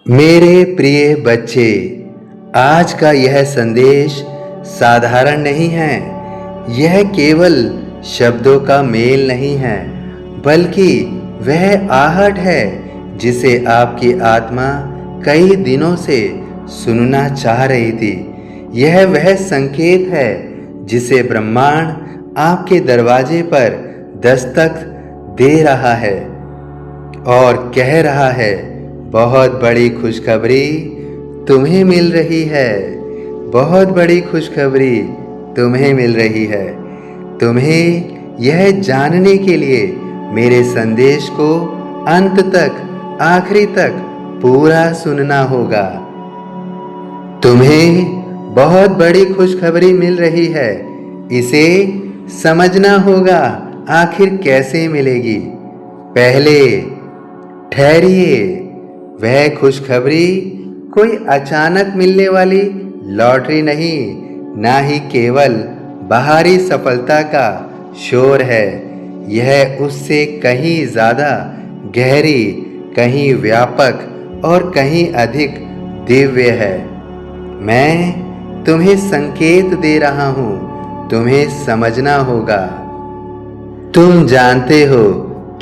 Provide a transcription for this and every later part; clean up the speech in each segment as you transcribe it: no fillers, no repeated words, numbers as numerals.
मेरे प्रिय बच्चे, आज का यह संदेश साधारण नहीं है। यह केवल शब्दों का मेल नहीं है, बल्कि वह आहट है जिसे आपकी आत्मा कई दिनों से सुनना चाह रही थी। यह वह संकेत है जिसे ब्रह्मांड आपके दरवाजे पर दस्तक दे रहा है और कह रहा है, बहुत बड़ी खुशखबरी तुम्हें मिल रही है। बहुत बड़ी खुशखबरी तुम्हें मिल रही है। तुम्हें यह जानने के लिए मेरे संदेश को अंत तक, आखिरी तक पूरा सुनना होगा। तुम्हें बहुत बड़ी खुशखबरी मिल रही है। इसे समझना होगा आखिर कैसे मिलेगी। पहले ठहरिए। वह खुशखबरी कोई अचानक मिलने वाली लॉटरी नहीं, ना ही केवल बाहरी सफलता का शोर है। यह उससे कहीं ज़्यादा गहरी, कहीं व्यापक और कहीं अधिक दिव्य है। मैं तुम्हें संकेत दे रहा हूँ, तुम्हें समझना होगा। तुम जानते हो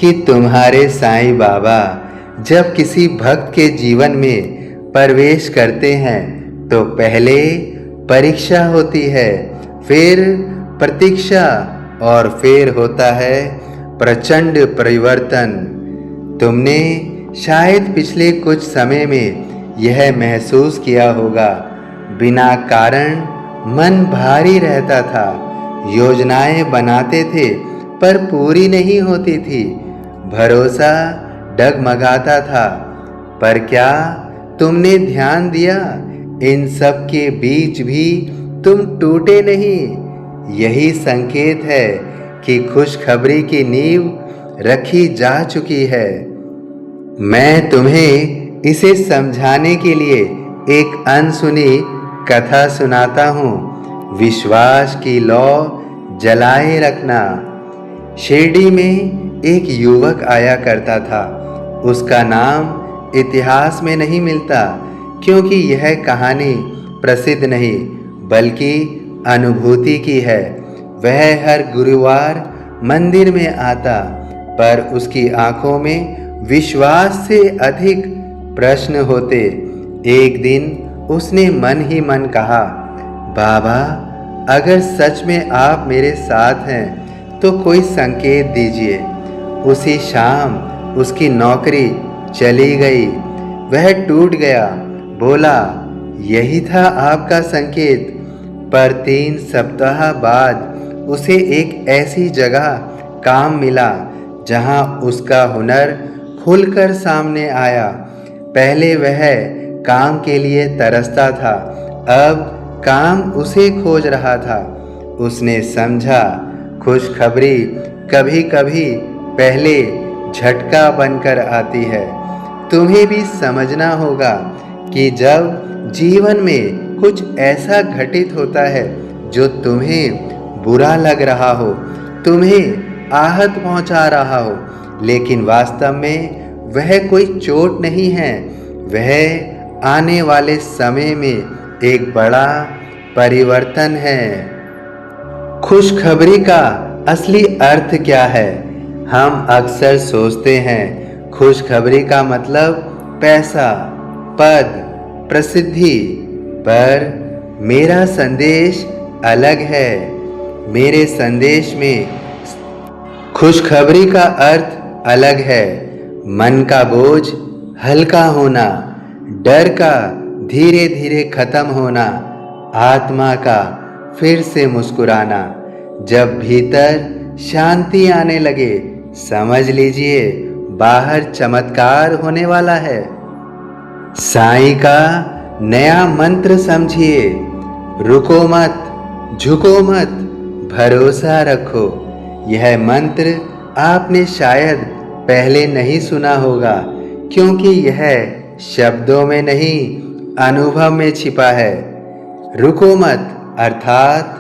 कि तुम्हारे साईं बाबा जब किसी भक्त के जीवन में प्रवेश करते हैं तो पहले परीक्षा होती है, फिर प्रतीक्षा और फिर होता है प्रचंड परिवर्तन। तुमने शायद पिछले कुछ समय में यह महसूस किया होगा। बिना कारण मन भारी रहता था। योजनाएं बनाते थे पर पूरी नहीं होती थी। भरोसा डगमगाता था। पर क्या तुमने ध्यान दिया, इन सब के बीच भी तुम टूटे नहीं। यही संकेत है कि खुशखबरी की नींव रखी जा चुकी है। मैं तुम्हें इसे समझाने के लिए एक अनसुनी कथा सुनाता हूँ। विश्वास की लौ जलाए रखना। शिरडी में एक युवक आया करता था। उसका नाम इतिहास में नहीं मिलता, क्योंकि यह कहानी प्रसिद्ध नहीं बल्कि अनुभूति की है। वह हर गुरुवार मंदिर में आता, पर उसकी आंखों में विश्वास से अधिक प्रश्न होते। एक दिन उसने मन ही मन कहा, बाबा, अगर सच में आप मेरे साथ हैं तो कोई संकेत दीजिए। उसी शाम उसकी नौकरी चली गई। वह टूट गया। बोला, यही था आपका संकेत। पर 3 सप्ताह बाद उसे एक ऐसी जगह काम मिला जहां उसका हुनर खुलकर सामने आया। पहले वह काम के लिए तरसता था, अब काम उसे खोज रहा था। उसने समझा, खुशखबरी कभी कभी पहले झटका बनकर आती है। तुम्हें भी समझना होगा कि जब जीवन में कुछ ऐसा घटित होता है जो तुम्हें बुरा लग रहा हो, तुम्हें आहत पहुंचा रहा हो, लेकिन वास्तव में वह कोई चोट नहीं है, वह आने वाले समय में एक बड़ा परिवर्तन है। खुशखबरी का असली अर्थ क्या है? हम अक्सर सोचते हैं खुशखबरी का मतलब पैसा, पद, प्रसिद्धि, पर मेरा संदेश अलग है। मेरे संदेश में खुशखबरी का अर्थ अलग है। मन का बोझ हल्का होना, डर का धीरे धीरे खत्म होना, आत्मा का फिर से मुस्कुराना। जब भीतर शांति आने लगे, समझ लीजिए बाहर चमत्कार होने वाला है। साईं का नया मंत्र समझिए, रुको मत, झुको मत, भरोसा रखो। यह मंत्र आपने शायद पहले नहीं सुना होगा, क्योंकि यह शब्दों में नहीं, अनुभव में छिपा है। रुको मत अर्थात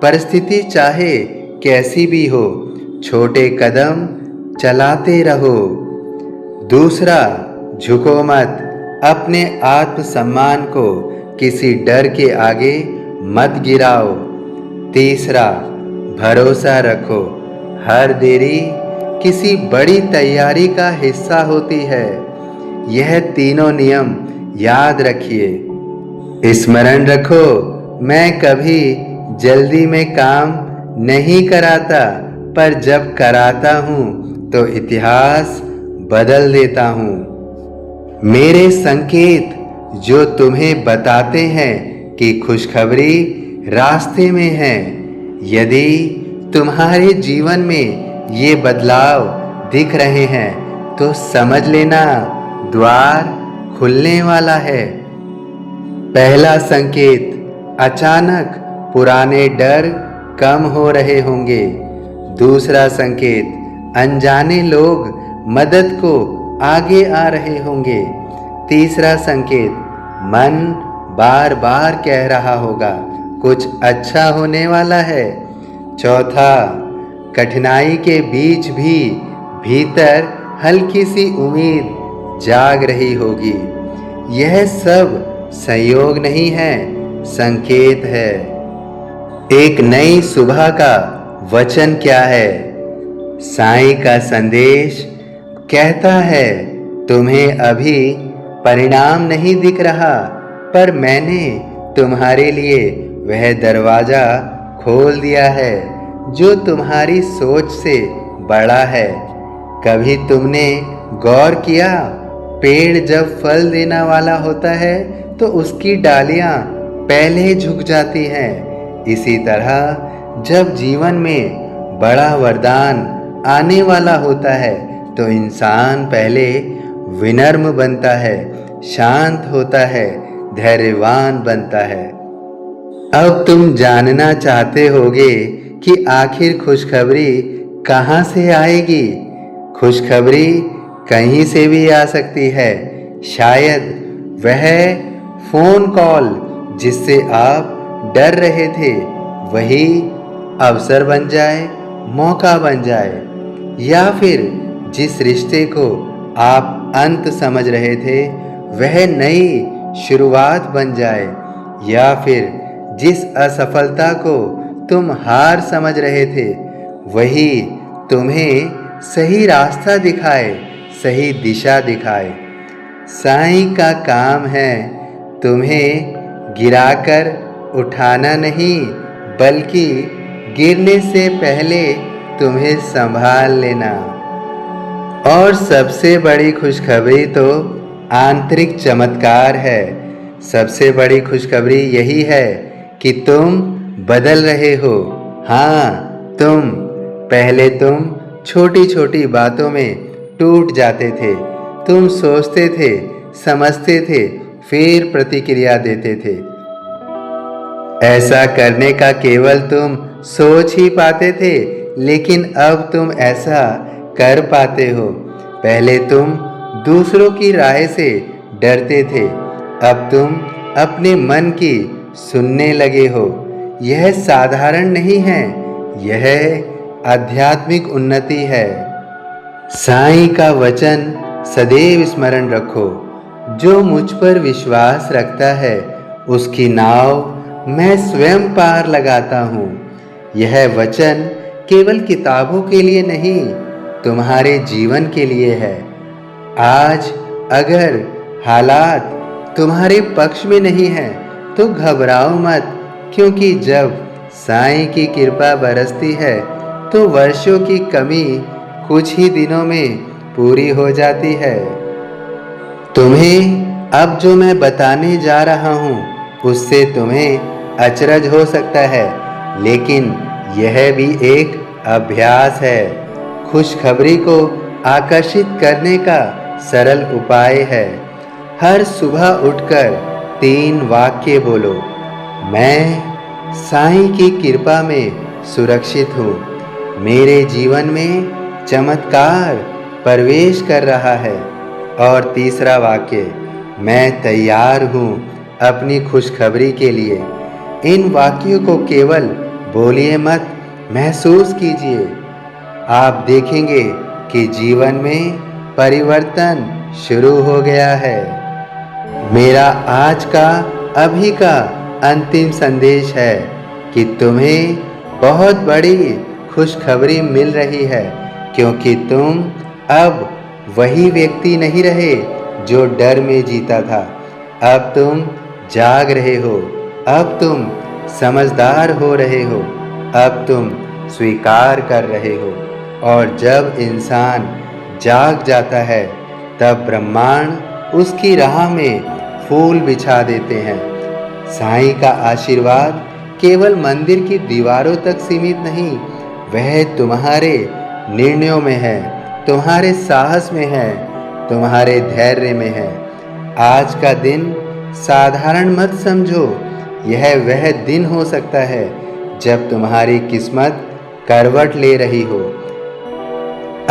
परिस्थिति चाहे कैसी भी हो, छोटे कदम चलाते रहो। दूसरा, झुको मत अपने आत्मसम्मान को किसी डर के आगे मत गिराओ। तीसरा, भरोसा रखो। हर देरी किसी बड़ी तैयारी का हिस्सा होती है। यह तीनों नियम याद रखिए। स्मरण रखो, मैं कभी जल्दी में काम नहीं कराता, पर जब कराता हूँ तो इतिहास बदल देता हूँ। मेरे संकेत जो तुम्हें बताते हैं कि खुशखबरी रास्ते में है। यदि तुम्हारे जीवन में ये बदलाव दिख रहे हैं तो समझ लेना द्वार खुलने वाला है। पहला संकेत, अचानक पुराने डर कम हो रहे होंगे। दूसरा संकेत, अनजाने लोग मदद को आगे आ रहे होंगे। तीसरा संकेत, मन बार बार कह रहा होगा कुछ अच्छा होने वाला है। चौथा, कठिनाई के बीच भी भीतर हल्की सी उम्मीद जाग रही होगी। यह सब संयोग नहीं है, संकेत है। एक नई सुबह का वचन क्या है? साईं का संदेश कहता है, तुम्हें अभी परिणाम नहीं दिख रहा, पर मैंने तुम्हारे लिए वह दरवाजा खोल दिया है जो तुम्हारी सोच से बड़ा है। कभी तुमने गौर किया, पेड़ जब फल देने वाला होता है तो उसकी डालियां पहले झुक जाती हैं। इसी तरह जब जीवन में बड़ा वरदान आने वाला होता है तो इंसान पहले विनम्र बनता है, शांत होता है, धैर्यवान बनता है। अब तुम जानना चाहते होगे कि आखिर खुशखबरी कहाँ से आएगी? खुशखबरी कहीं से भी आ सकती है। शायद वह फोन कॉल जिससे आप डर रहे थे वही अवसर बन जाए, मौका बन जाए। या फिर जिस रिश्ते को आप अंत समझ रहे थे वह नई शुरुआत बन जाए। या फिर जिस असफलता को तुम हार समझ रहे थे वही तुम्हें सही रास्ता दिखाए, सही दिशा दिखाए। साईं का काम है तुम्हें गिराकर उठाना नहीं, बल्कि गिरने से पहले तुम्हें संभाल लेना। और सबसे बड़ी खुशखबरी तो आंतरिक चमत्कार है। सबसे बड़ी खुशखबरी यही है कि तुम बदल रहे हो। हाँ, पहले तुम छोटी छोटी बातों में टूट जाते थे। तुम सोचते थे, समझते थे, फिर प्रतिक्रिया देते थे। ऐसा करने का केवल तुम सोच ही पाते थे, लेकिन अब तुम ऐसा कर पाते हो। पहले तुम दूसरों की राय से डरते थे, अब तुम अपने मन की सुनने लगे हो। यह साधारण नहीं है, यह आध्यात्मिक उन्नति है। साईं का वचन सदैव स्मरण रखो, जो मुझ पर विश्वास रखता है उसकी नाव मैं स्वयं पार लगाता हूँ। यह वचन केवल किताबों के लिए नहीं, तुम्हारे जीवन के लिए है। आज अगर हालात तुम्हारे पक्ष में नहीं है तो घबराओ मत, क्योंकि जब साईं की कृपा बरसती है तो वर्षों की कमी कुछ ही दिनों में पूरी हो जाती है। तुम्हें अब जो मैं बताने जा रहा हूँ उससे तुम्हें अचरज हो सकता है, लेकिन यह भी एक अभ्यास है। खुशखबरी को आकर्षित करने का सरल उपाय है। हर सुबह उठकर 3 वाक्य बोलो। मैं साईं की कृपा में सुरक्षित हूँ। मेरे जीवन में चमत्कार प्रवेश कर रहा है। और तीसरा वाक्य, मैं तैयार हूँ अपनी खुशखबरी के लिए। इन वाक्यों को केवल बोलिए मत, महसूस कीजिए। आप देखेंगे कि जीवन में परिवर्तन शुरू हो गया है। मेरा आज का अभी का अंतिम संदेश है कि तुम्हें बहुत बड़ी खुशखबरी मिल रही है, क्योंकि तुम अब वही व्यक्ति नहीं रहे जो डर में जीता था। अब तुम जाग रहे हो, अब तुम समझदार हो रहे हो, अब तुम स्वीकार कर रहे हो। और जब इंसान जाग जाता है तब ब्रह्मांड उसकी राह में फूल बिछा देते हैं। साईं का आशीर्वाद केवल मंदिर की दीवारों तक सीमित नहीं, वह तुम्हारे निर्णयों में है, तुम्हारे साहस में है, तुम्हारे धैर्य में है। आज का दिन साधारण मत समझो, यह वह दिन हो सकता है जब तुम्हारी किस्मत करवट ले रही हो।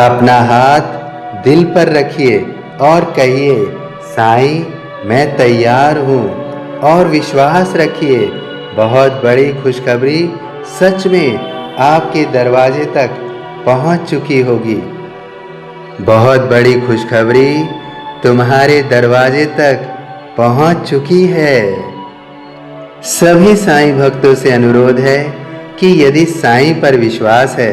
अपना हाथ दिल पर रखिए और कहिए, साईं मैं तैयार हूँ। और विश्वास रखिए, बहुत बड़ी खुशखबरी सच में आपके दरवाजे तक पहुँच चुकी होगी। बहुत बड़ी खुशखबरी तुम्हारे दरवाजे तक पहुँच चुकी है। सभी साईं भक्तों से अनुरोध है कि यदि साईं पर विश्वास है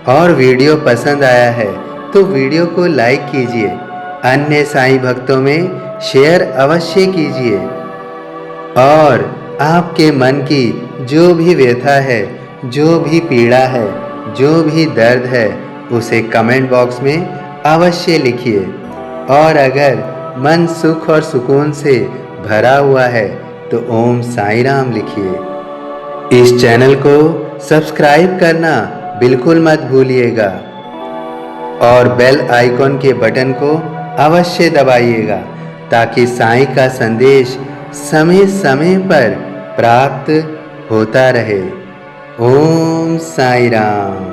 और वीडियो पसंद आया है तो वीडियो को लाइक कीजिए, अन्य साईं भक्तों में शेयर अवश्य कीजिए और आपके मन की जो भी व्यथा है, जो भी पीड़ा है, जो भी दर्द है, उसे कमेंट बॉक्स में अवश्य लिखिए। और अगर मन सुख और सुकून से भरा हुआ है तो ओम साईं राम लिखिए। इस चैनल को सब्सक्राइब करना बिल्कुल मत भूलिएगा और बेल आइकॉन के बटन को अवश्य दबाइएगा ताकि साईं का संदेश समय समय पर प्राप्त होता रहे। ओम साईं राम।